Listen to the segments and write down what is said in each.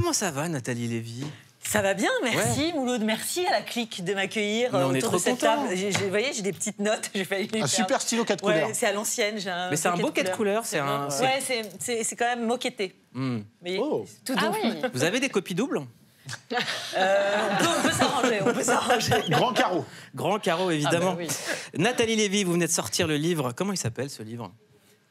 Comment ça va, Nathalie Lévy? Ça va bien, merci Mouloud, merci à la clique de m'accueillir autour de cette table. Vous voyez, j'ai des petites notes, j'ai failli les Un faire. super stylo 4 couleurs. C'est à l'ancienne. Mais c'est un bouquet de couleurs, c'est un... Ouais, c'est quand même moquetté. Mm. Mais tout Ah oui. Vous avez des copies doubles? on peut s'arranger, on peut s'arranger. Grand carreau. Grand carreau, évidemment. Ah bah oui. Nathalie Lévy, vous venez de sortir le livre. Comment il s'appelle, ce livre?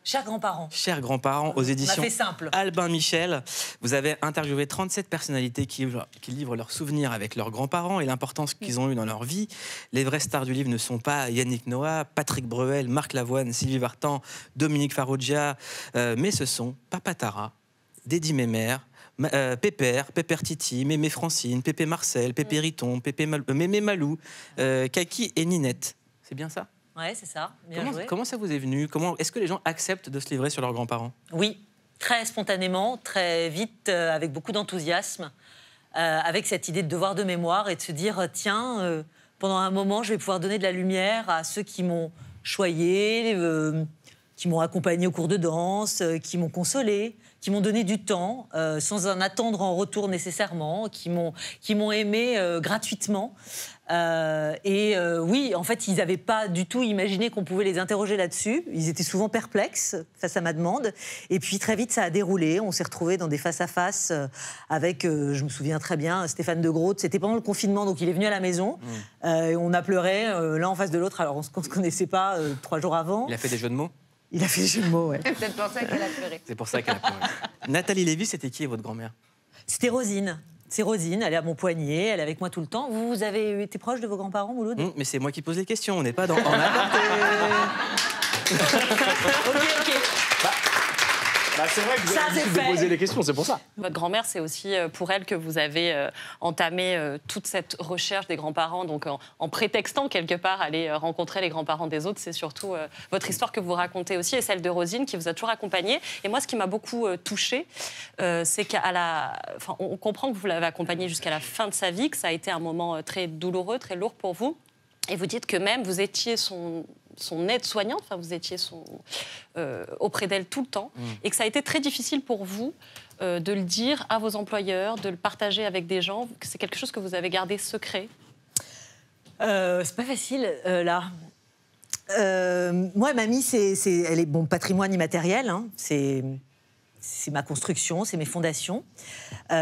Chers grands-parents. Chers grands-parents, aux éditions fait simple. Albin Michel. Vous avez interviewé 37 personnalités qui livrent leurs souvenirs avec leurs grands-parents et l'importance qu'ils ont eue dans leur vie. Les vraies stars du livre ne sont pas Yannick Noah, Patrick Breuel, Marc Lavoine, Sylvie Vartan, Dominique Farrugia, mais ce sont Papa Tara, Dédi Mémère, Pépère Titi, Mémé Francine, Pépé Marcel, Pépé Riton, Mémé Malou, Kaki et Ninette. C'est bien ça? Ouais, c'est ça. Bien joué. Comment ça vous est venu? Est-ce que les gens acceptent de se livrer sur leurs grands-parents? Oui, très spontanément, très vite, avec beaucoup d'enthousiasme, avec cette idée de devoir de mémoire et de se dire tiens, pendant un moment, je vais pouvoir donner de la lumière à ceux qui m'ont choyé, qui m'ont accompagné au cours de danse, qui m'ont consolé, qui m'ont donné du temps, sans en attendre en retour nécessairement, qui m'ont aimé gratuitement. Oui, en fait, ils n'avaient pas du tout imaginé qu'on pouvait les interroger là-dessus. Ils étaient souvent perplexes face à ma demande. Et puis, très vite, ça a déroulé. On s'est retrouvés dans des face-à-face avec, je me souviens très bien, Stéphane de Groot. C'était pendant le confinement, donc il est venu à la maison. Et on a pleuré l'un en face de l'autre. Alors, on ne se connaissait pas 3 jours avant. Il a fait des jeux de mots? Il a fait des jeux de mots, ouais. C'est peut-être pour ça qu'elle a pleuré. C'est pour ça qu'elle a pleuré. Nathalie Lévy, c'était qui, votre grand-mère? C'était Rosine. C'est Rosine, elle est à mon poignet, elle est avec moi tout le temps. Vous avez été proche de vos grands-parents, Mouloud? Mais c'est moi qui pose les questions, on n'est pas dans... En aparté. Ok. C'est vrai que vous Ça, avez c'est l'habitude de fait. poser les questions, c'est pour ça. Votre grand-mère, c'est aussi pour elle que vous avez entamé toute cette recherche des grands-parents, donc en prétextant quelque part aller rencontrer les grands-parents des autres. C'est surtout votre histoire que vous racontez aussi, et celle de Rosine qui vous a toujours accompagnée. Et moi, ce qui m'a beaucoup touchée, c'est on comprend que vous l'avez accompagnée jusqu'à la fin de sa vie, que ça a été un moment très douloureux, très lourd pour vous. Et vous dites que même vous étiez son aide-soignante, enfin vous étiez auprès d'elle tout le temps, et que ça a été très difficile pour vous de le dire à vos employeurs, de le partager avec des gens, que c'est quelque chose que vous avez gardé secret. C'est pas facile, là. Moi, mamie, elle est mon patrimoine immatériel, hein. C'est ma construction, c'est mes fondations.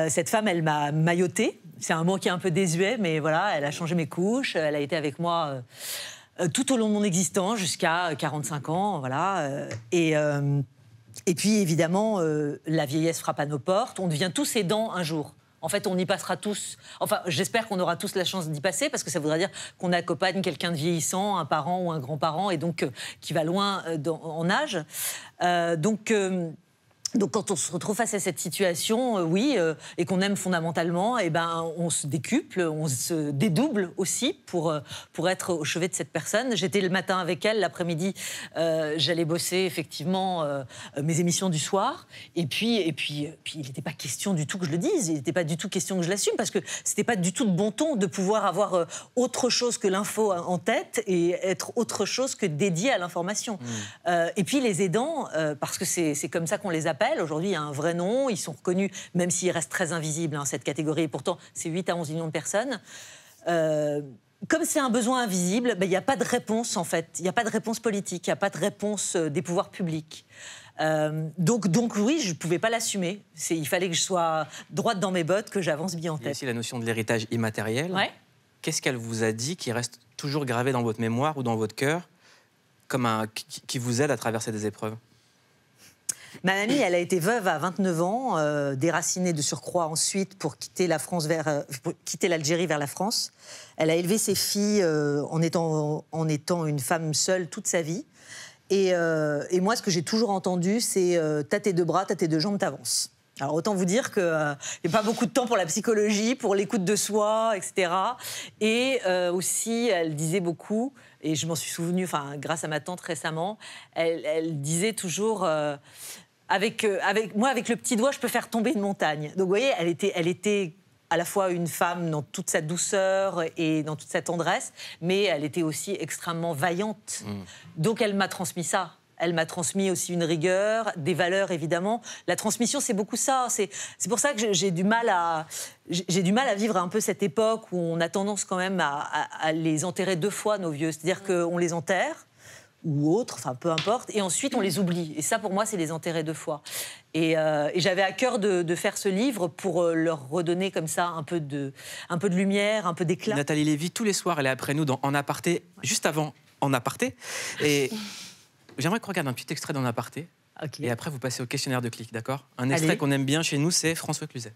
Cette femme, elle m'a maillotée. C'est un mot qui est un peu désuet, mais voilà, elle a changé mes couches, elle a été avec moi tout au long de mon existence, jusqu'à 45 ans, voilà. Et puis, évidemment, la vieillesse frappe à nos portes. On devient tous aidants un jour. En fait, on y passera tous. Enfin, j'espère qu'on aura tous la chance d'y passer, parce que ça voudrait dire qu'on accompagne quelqu'un de vieillissant, un parent ou un grand-parent, et donc qui va loin en âge. Donc, quand on se retrouve face à cette situation, et qu'on aime fondamentalement, on se décuple, on se dédouble aussi pour être au chevet de cette personne. J'étais le matin avec elle, l'après-midi, j'allais bosser effectivement mes émissions du soir. Et puis, il n'était pas question du tout que je le dise, il n'était pas du tout question que je l'assume, parce que c'était pas du tout de bon ton de pouvoir avoir autre chose que l'info en tête et être autre chose que dédié à l'information. Et puis les aidants, parce que c'est comme ça qu'on les appelle. Aujourd'hui, il y a un vrai nom, ils sont reconnus, même s'ils restent très invisibles, cette catégorie, et pourtant, c'est 8 à 11 millions de personnes. Comme c'est un besoin invisible, il n'y a pas de réponse, en fait. Il n'y a pas de réponse politique, il n'y a pas de réponse des pouvoirs publics. Donc oui, je ne pouvais pas l'assumer. Il fallait que je sois droite dans mes bottes, que j'avance bien en tête. Il y a aussi la notion de l'héritage immatériel. Ouais. Qu'est-ce qu'elle vous a dit qui reste toujours gravé dans votre mémoire ou dans votre cœur, qui vous aide à traverser des épreuves? Ma mamie, elle a été veuve à 29 ans, déracinée de surcroît ensuite pour quitter l'Algérie vers la France. Elle a élevé ses filles en étant une femme seule toute sa vie. Et moi, ce que j'ai toujours entendu, c'est t'as tes 2 bras, t'as tes 2 jambes, t'avances. Alors autant vous dire qu'il n'y a pas beaucoup de temps pour la psychologie, pour l'écoute de soi, etc. Et aussi, elle disait beaucoup, et je m'en suis souvenue, grâce à ma tante récemment, elle disait toujours... Avec le petit doigt, je peux faire tomber une montagne. Donc, vous voyez, elle était à la fois une femme dans toute sa douceur et dans toute sa tendresse, mais elle était aussi extrêmement vaillante. Donc, elle m'a transmis ça. Elle m'a transmis aussi une rigueur, des valeurs évidemment. La transmission, c'est beaucoup ça. C'est pour ça que j'ai du mal à vivre un peu cette époque où on a tendance quand même à les enterrer 2 fois, nos vieux. C'est-à-dire qu'on les enterre, ou autres, enfin peu importe, et ensuite on les oublie. Et ça, pour moi, c'est les enterrer 2 fois. Et j'avais à cœur de faire ce livre pour leur redonner comme ça un peu de lumière, un peu d'éclat. Nathalie Lévy, tous les soirs, elle est après nous dans En Aparté, juste avant En Aparté. Et j'aimerais qu'on regarde un petit extrait d'En Aparté. Okay. Et après, vous passez au questionnaire de clic, d'accord? Un extrait Allez. qu'on aime bien chez nous, c'est François Cluzet.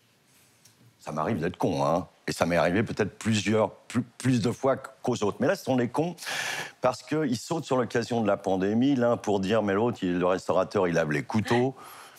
Ça m'arrive d'être con, hein. Et ça m'est arrivé peut-être plus de fois qu'aux autres. Mais là, ce sont des cons parce qu'ils sautent sur l'occasion de la pandémie, l'un pour dire, mais l'autre, le restaurateur, il lave les couteaux.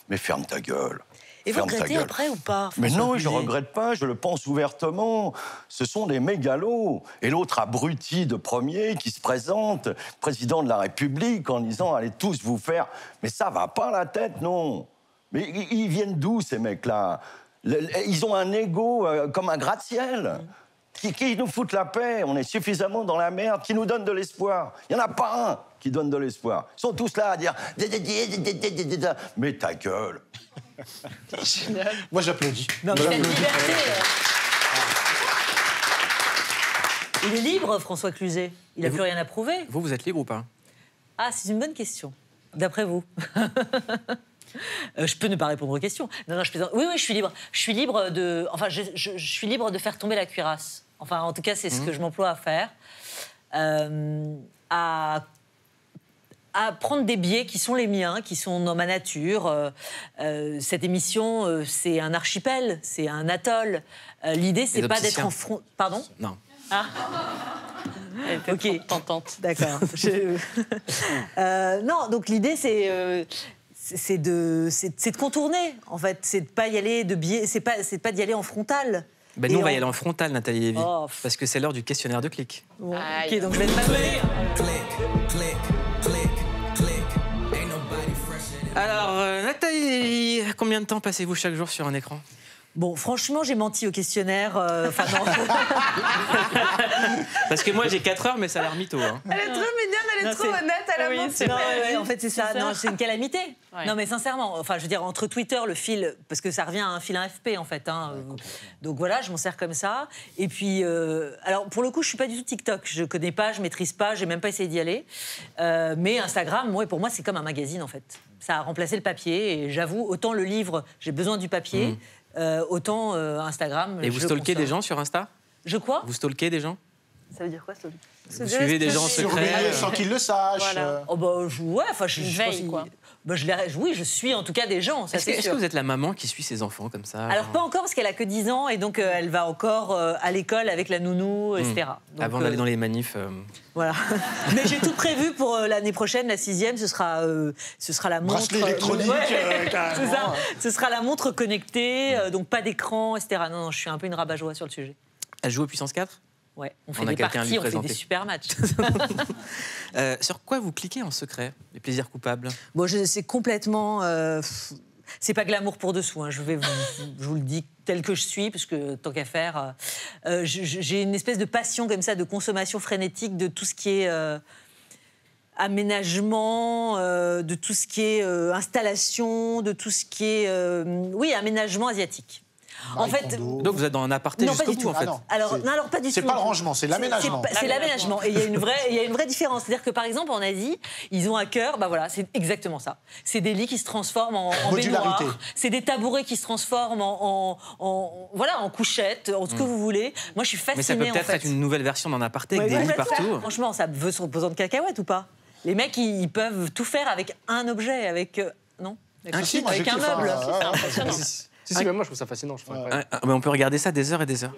Mais ferme ta gueule. Et vous regrettez après ou pas, Mais François non, Cluzet? je ne regrette pas, je le pense ouvertement. Ce sont des mégalos. Et l'autre abruti de premier qui se présente, président de la République, en disant « Allez tous vous faire... » Mais ça va pas la tête, non. Mais ils viennent d'où, ces mecs-là? Ils ont un ego comme un gratte-ciel. Qui nous foutent la paix? On est suffisamment dans la merde. Qui nous donne de l'espoir? Il n'y en a pas un qui donne de l'espoir. Ils sont tous là à dire « Mais ta gueule !» Moi, j'applaudis. Non, mais la liberté. Il est libre, François Cluzet. Il n'a plus rien à prouver. Vous êtes libre ou pas? Ah, c'est une bonne question. D'après vous. Je peux ne pas répondre aux questions. Non, je plaisante. Oui, je suis libre. Je suis libre de... Enfin, je suis libre de faire tomber la cuirasse. Enfin, en tout cas, c'est ce que je m'emploie à faire. À prendre des biais qui sont les miens, qui sont dans ma nature. Cette émission, c'est un archipel, c'est un atoll. L'idée, c'est pas d'être en front... Pardon? Non. Ah. Elle était Ok. tentante. D'accord. Non, donc l'idée, c'est de contourner, en fait. C'est de pas y aller de biais, c'est pas d'y aller en frontal. Ben nous, on va y aller en frontal, Nathalie Lévy. Oh. Parce que c'est l'heure du questionnaire de clic. Bon, Aïe. ok, donc je vais pas mener. Alors, Nathalie Lévy, combien de temps passez-vous chaque jour sur un écran? Bon, franchement, j'ai menti au questionnaire. Enfin, non. Parce que moi, j'ai 4 heures, mais ça a l'air mytho. Hein. Elle est trop mignonne, elle est Non, trop c'est- honnête, elle a Oui, menti. c'est Non, vrai. ouais, en fait, c'est ça. Non, c'est une calamité. Ouais. Non, mais sincèrement, enfin, je veux dire, entre Twitter, le fil, parce que ça revient à un fil AFP, en fait. Hein, donc voilà, je m'en sers comme ça. Et puis, alors, pour le coup, je suis pas du tout TikTok. Je connais pas, je maîtrise pas, j'ai même pas essayé d'y aller. Mais Instagram, ouais, pour moi, c'est comme un magazine, en fait. Ça a remplacé le papier. Et j'avoue, autant le livre, j'ai besoin du papier, autant Instagram. Et vous je le stalkez consomme. des gens sur Insta? Je quoi? Vous stalkez des gens? Ça veut dire quoi, ça? Vous suivez des gens en secret? Surveiller sans qu'ils le sachent. Voilà. Oh bah, ouais, enfin, je Une pense veille, qu'il- quoi. Bah, oui, je suis en tout cas des gens, ça Est-ce que, c'est est-ce sûr. que vous êtes la maman qui suit ses enfants comme ça? Alors pas encore parce qu'elle a que 10 ans et donc elle va encore à l'école avec la nounou, etc. Donc, Avant d'aller dans les manifs. voilà. Mais j'ai tout prévu pour l'année prochaine, la 6e, ce sera la montre. Bracelet électronique, Ouais, carrément. c'est ça. Ce sera la montre connectée, donc pas d'écran, etc. Non, je suis un peu une rabat-joie sur le sujet. Elle joue au puissance 4? Ouais, on On fait a des quelqu'un à lui parties, on fait des présenter. super matchs. Sur quoi vous cliquez en secret? Les plaisirs coupables? Bon, c'est complètement. C'est pas glamour pour dessous. Hein. Je vous le dis tel que je suis, parce que tant qu'à faire, j'ai une espèce de passion comme ça, de consommation frénétique de tout ce qui est aménagement, de tout ce qui est installation, de tout ce qui est aménagement asiatique. En fait, Kondo. Donc vous êtes dans un aparté non, pas jusqu'au du bout, tout. en fait. Ah non. Alors pas du tout. C'est pas le rangement, c'est l'aménagement. C'est l'aménagement. Et il y a une vraie différence. C'est-à-dire que par exemple en Asie, ils ont à cœur, bah voilà, c'est exactement ça. C'est des lits qui se transforment en Modularité. baignoire. C'est des tabourets qui se transforment en couchettes, en ce que vous voulez. Moi, je suis Mais ça peut fascinée en peut-être fait. être une nouvelle version d'un aparté avec Ouais, des lits complètement. partout. Franchement, ça veut se reposant de cacahuètes ou pas? Les mecs, ils peuvent tout faire avec un objet, avec non, Un Si, moi, avec je un kiffe, meuble. hein. C'est impressionnant. Si, même moi, je trouve ça fascinant. Je trouve incroyable. Mais on peut regarder ça des heures et des heures.